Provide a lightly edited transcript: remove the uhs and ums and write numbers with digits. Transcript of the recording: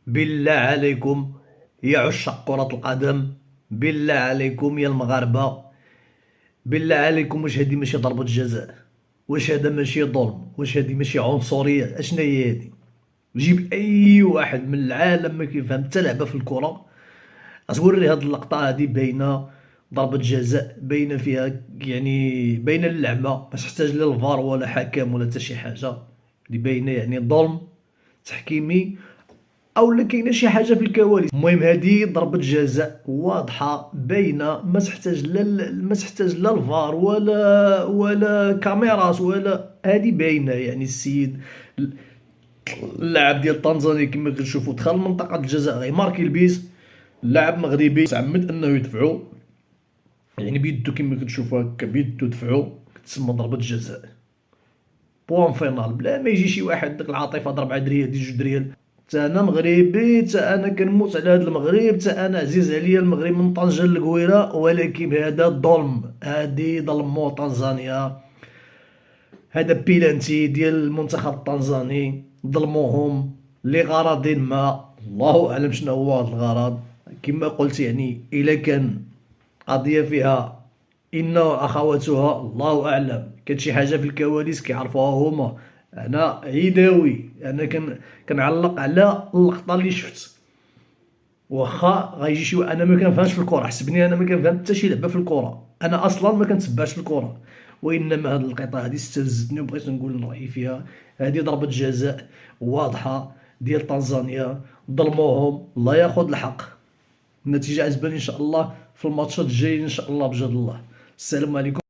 بالله عليكم يا عشاق كرة القدم، بالله عليكم يا المغاربة، بالله عليكم، واش هادي ماشي ضربة جزاء؟ واش هذا ماشي ظلم؟ واش هادي ماشي عنصرية؟ اشنا هي هادي؟ جيب اي واحد من العالم ما كيفهم حتى لعبة في الكرة، اصوري هاد اللقطة هادي باينة ضربة جزاء، باينة فيها يعني باينة اللعبة، ما تحتاج لا الفار ولا حكم ولا حتى شي حاجة، اللي باينة يعني ظلم تحكيمي او لا كاينه شي حاجه في الكواليس. المهم هذه ضربه جزاء واضحه باينه، ما تحتاج لا الفار ولا كاميرات ولا، هذه باينه يعني السيد اللاعب ديال طنزانيا كما كنشوفوا دخل منطقه الجزاء غيماركي البيس، اللاعب مغربي تعمد انه يدفعو يعني بيدو كما كنشوفوا هكا بيدو دفعو، كتسمى ضربه جزاء بوان فينال، بلا ما يجي شي واحد ديك العاطفه ضرب 4 دريال دي 2 دريال. تا انا مغربي، تا انا كنموت على هذا المغرب، تا انا عزيز عليا المغرب من طنجة للقويرة، ولكن هذا ظلم، هادي ظلمو طنزانيا، هذا بيلانتي ديال المنتخب الطنزاني، ظلموهم لغرض ما، الله اعلم شنو هو هذا الغرض. كما قلت يعني الا كان قضية فيها إنه أخواتها الله أعلم، كانت شي حاجة في الكواليس كيعرفوها هما، أنا عيداوي، أنا كنعلق على اللقطة اللي شفت، واخا غيجي شي أنا ما كنفهمش في الكرة، حسبني أنا ما كنفهم حتى شي لعبة في الكرة، أنا أصلا ما كنتبعش الكرة، وإنما هاد اللقطة هادي استفزتني وبغيت نقول رأيي فيها. هادي ضربة جزاء واضحة ديال طنزانيا، ظلموهم، الله ياخذ الحق. النتيجة عجباني إن شاء الله في الماتشات الجايين إن شاء الله بجد الله. السلام عليكم.